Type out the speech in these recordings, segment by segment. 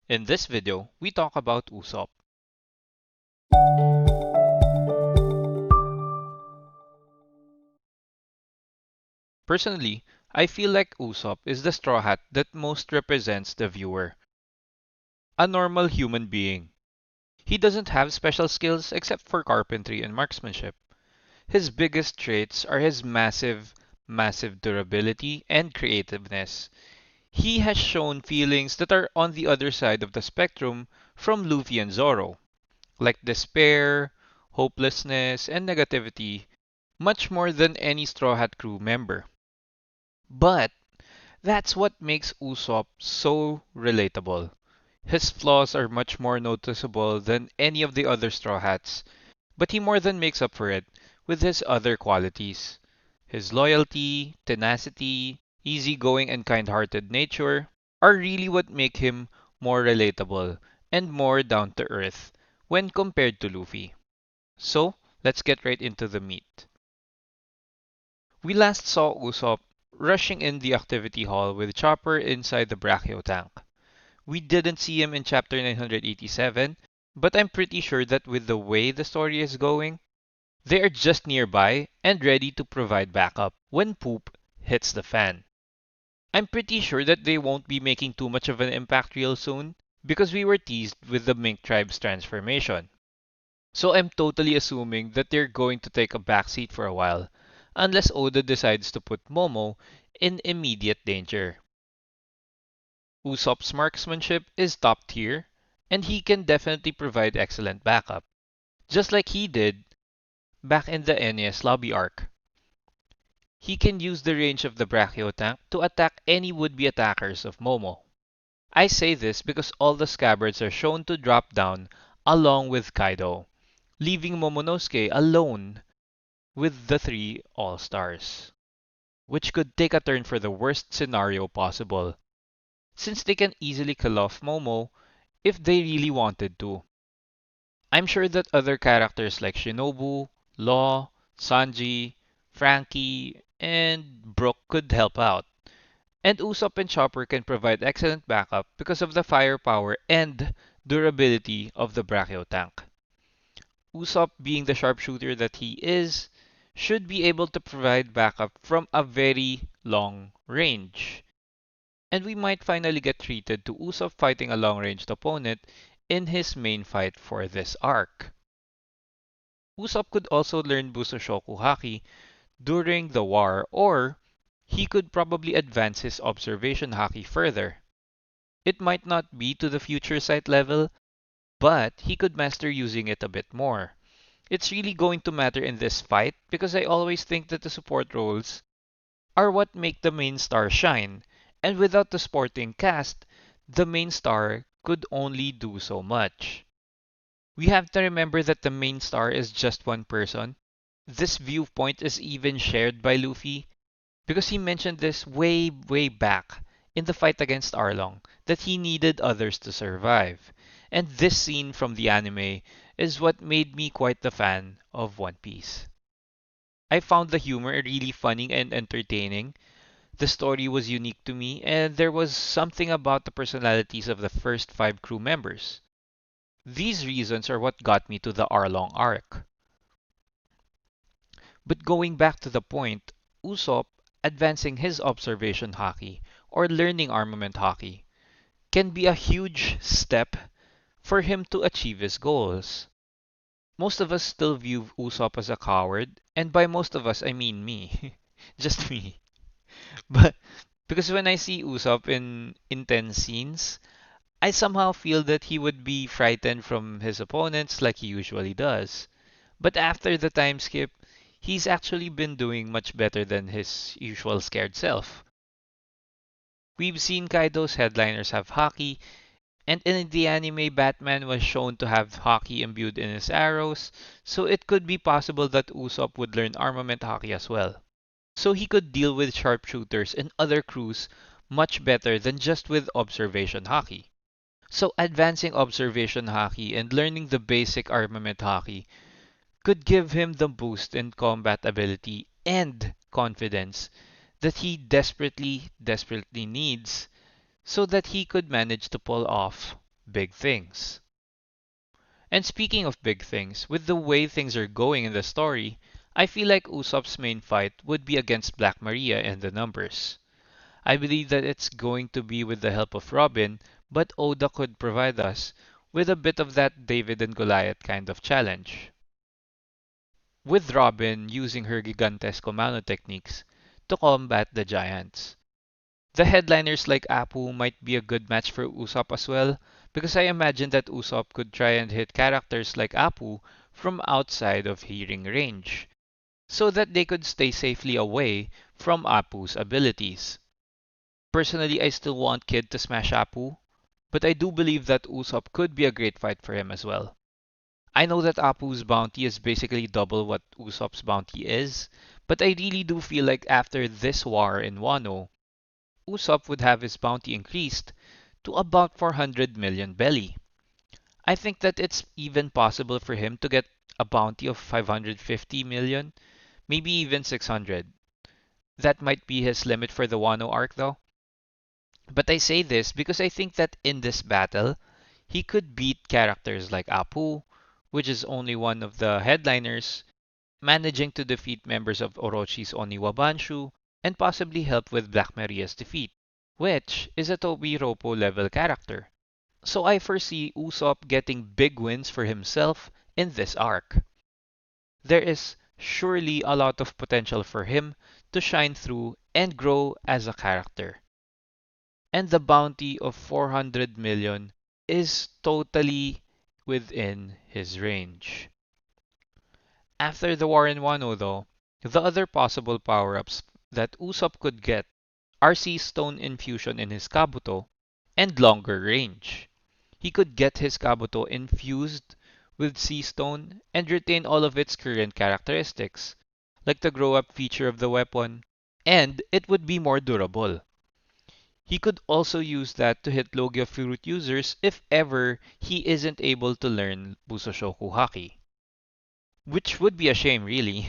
In this video, we talk about Usopp. Personally, I feel like Usopp is the straw hat that most represents the viewer. A normal human being. He doesn't have special skills except for carpentry and marksmanship. His biggest traits are his massive durability and creativeness. He has shown feelings that are on the other side of the spectrum from Luffy and Zoro, like despair, hopelessness, and negativity, much more than any Straw Hat crew member. But that's what makes Usopp so relatable. His flaws are much more noticeable than any of the other Straw Hats, but he more than makes up for it with his other qualities. His loyalty, tenacity, easygoing, and kind hearted nature are really what make him more relatable and more down to earth when compared to Luffy. So, let's get right into the meat. We last saw Usopp rushing in the activity hall with Chopper inside the Brachio tank. We didn't see him in chapter 987, but I'm pretty sure that with the way the story is going, they are just nearby and ready to provide backup when poop hits the fan. I'm pretty sure that they won't be making too much of an impact real soon because we were teased with the Mink tribe's transformation. So I'm totally assuming that they're going to take a backseat for a while, unless Oda decides to put Momo in immediate danger. Usopp's marksmanship is top tier, and he can definitely provide excellent backup, just like he did back in the NES lobby arc. He can use the range of the Brachio tank to attack any would-be attackers of Momo. I say this because all the scabbards are shown to drop down along with Kaido, leaving Momonosuke alone with the three All-Stars, which could take a turn for the worst scenario possible, since they can easily kill off Momo if they really wanted to. I'm sure that other characters like Shinobu, Law, Sanji, Frankie, and Brook could help out. And Usopp and Chopper can provide excellent backup because of the firepower and durability of the Brachio tank. Usopp, being the sharpshooter that he is, should be able to provide backup from a very long range. And we might finally get treated to Usopp fighting a long-ranged opponent in his main fight for this arc. Usopp could also learn Busoshoku Haki during the war, or he could probably advance his observation Haki further. It might not be to the future sight level, but he could master using it a bit more. It's really going to matter in this fight because I always think that the support roles are what make the main star shine, and without the supporting cast, the main star could only do so much. We have to remember that the main star is just one person. This viewpoint is even shared by Luffy because he mentioned this way back in the fight against Arlong that he needed others to survive. And this scene from the anime is what made me quite the fan of One Piece. I found the humor really funny and entertaining. The story was unique to me, and there was something about the personalities of the first five crew members. These reasons are what got me to the Arlong arc. But going back to the point, Usopp advancing his observation Haki or learning armament Haki can be a huge step for him to achieve his goals. Most of us still view Usopp as a coward, and by most of us I mean me. Just me. But because when I see Usopp in intense scenes, I somehow feel that he would be frightened from his opponents like he usually does. But after the time skip, he's actually been doing much better than his usual scared self. We've seen Kaido's headliners have hockey, and in the anime, Batman was shown to have hockey imbued in his arrows, so it could be possible that Usopp would learn armament hockey as well. So he could deal with sharpshooters and other crews much better than just with observation hockey. So advancing observation hockey and learning the basic armament hockey could give him the boost in combat ability and confidence that he desperately needs so that he could manage to pull off big things. And speaking of big things, with the way things are going in the story, I feel like Usopp's main fight would be against Black Maria and the numbers. I believe that it's going to be with the help of Robin, but Oda could provide us with a bit of that David and Goliath kind of challenge. With Robin using her gigantesco mano techniques to combat the giants. The headliners like Apu might be a good match for Usopp as well, because I imagine that Usopp could try and hit characters like Apu from outside of hearing range, so that they could stay safely away from Apu's abilities. Personally, I still want Kid to smash Apu, but I do believe that Usopp could be a great fight for him as well. I know that Apu's bounty is basically double what Usopp's bounty is, but I really do feel like after this war in Wano, Usopp would have his bounty increased to about 400 million belly. I think that it's even possible for him to get a bounty of 550 million, maybe even 600. That might be his limit for the Wano arc though. But I say this because I think that in this battle, he could beat characters like Apu, which is only one of the headliners, managing to defeat members of Orochi's Oniwa Banshu, and possibly help with Black Maria's defeat, which is a Tobi Roppo level character. So I foresee Usopp getting big wins for himself in this arc. There is surely a lot of potential for him to shine through and grow as a character. And the bounty of 400 million is totally within his range. After the war in Wano though, the other possible power-ups that Usopp could get are Sea Stone infusion in his Kabuto and longer range. He could get his Kabuto infused with Sea Stone and retain all of its current characteristics, like the grow up feature of the weapon, and it would be more durable. He could also use that to hit Logia Fruit users if ever he isn't able to learn Busoshoku Haki. Which would be a shame, really.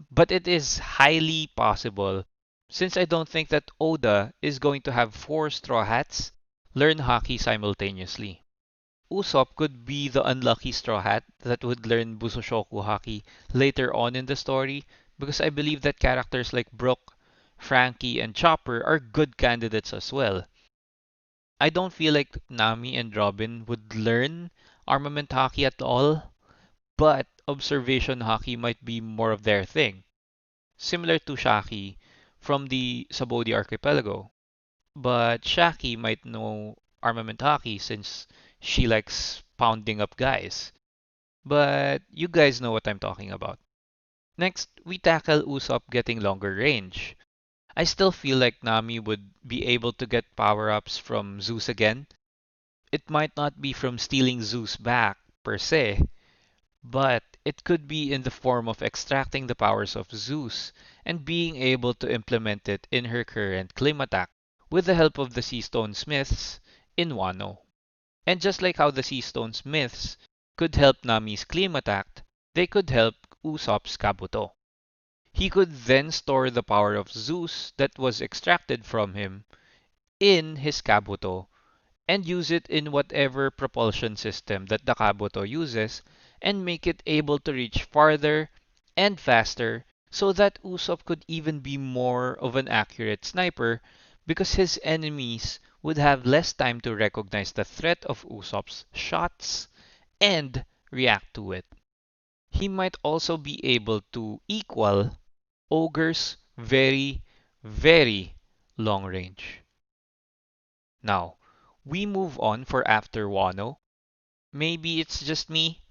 But it is highly possible, since I don't think that Oda is going to have four Straw Hats learn Haki simultaneously. Usopp could be the unlucky Straw Hat that would learn Busoshoku Haki later on in the story, because I believe that characters like Brook, Frankie, and Chopper are good candidates as well. I don't feel like Nami and Robin would learn Armament Haki at all, but Observation Haki might be more of their thing, similar to Shaki from the Sabodi Archipelago. But Shaki might know Armament Haki since she likes pounding up guys. But you guys know what I'm talking about. Next, we tackle Usopp getting longer range. I still feel like Nami would be able to get power-ups from Zeus again. It might not be from stealing Zeus back, per se, but it could be in the form of extracting the powers of Zeus and being able to implement it in her current Claim attack with the help of the Sea Stone Smiths in Wano. And just like how the Sea Stone Smiths could help Nami's Claim attack, they could help Usopp's Kabuto. He could then store the power of Zeus that was extracted from him in his Kabuto and use it in whatever propulsion system that the Kabuto uses and make it able to reach farther and faster so that Usopp could even be more of an accurate sniper because his enemies would have less time to recognize the threat of Usopp's shots and react to it. He might also be able to equal Ogre's very, very long range. Now, we move on for after Wano. Maybe it's just me,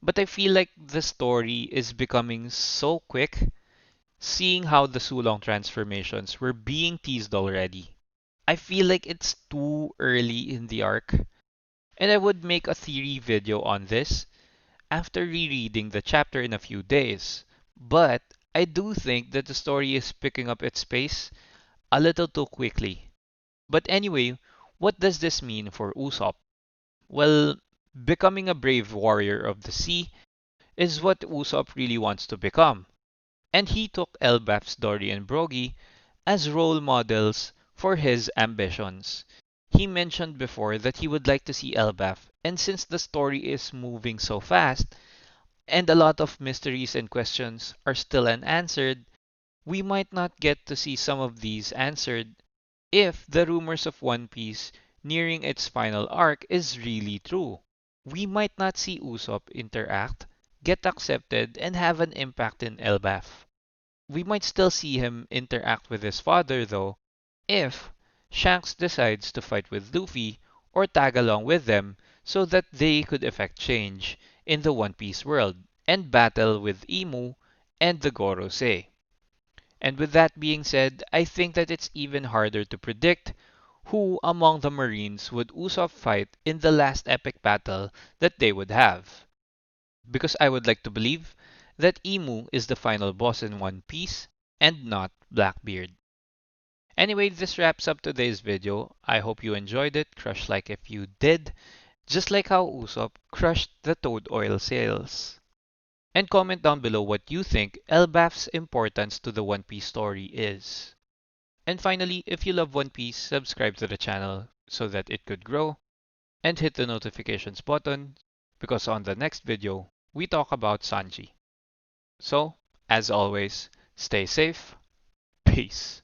but I feel like the story is becoming so quick, seeing how the Sulong transformations were being teased already. I feel like it's too early in the arc, and I would make a theory video on this after rereading the chapter in a few days. But I do think that the story is picking up its pace a little too quickly. But anyway, what does this mean for Usopp? Well, becoming a brave warrior of the sea is what Usopp really wants to become. And he took Elbaf's Dory and Brogy as role models for his ambitions. He mentioned before that he would like to see Elbaf, and since the story is moving so fast, and a lot of mysteries and questions are still unanswered, we might not get to see some of these answered if the rumors of One Piece nearing its final arc is really true. We might not see Usopp interact, get accepted, and have an impact in Elbaf. We might still see him interact with his father though, if Shanks decides to fight with Luffy or tag along with them so that they could effect change in the One Piece world and battle with Imu and the Gorosei. And with that being said, I think that it's even harder to predict who among the Marines would Usopp fight in the last epic battle that they would have. Because I would like to believe that Imu is the final boss in One Piece and not Blackbeard. Anyway, this wraps up today's video. I hope you enjoyed it. Crush like if you did, just like how Usopp crushed the toad oil sales. And comment down below what you think Elbaf's importance to the One Piece story is. And finally, if you love One Piece, subscribe to the channel so that it could grow, and hit the notifications button because on the next video, we talk about Sanji. So, as always, stay safe, peace.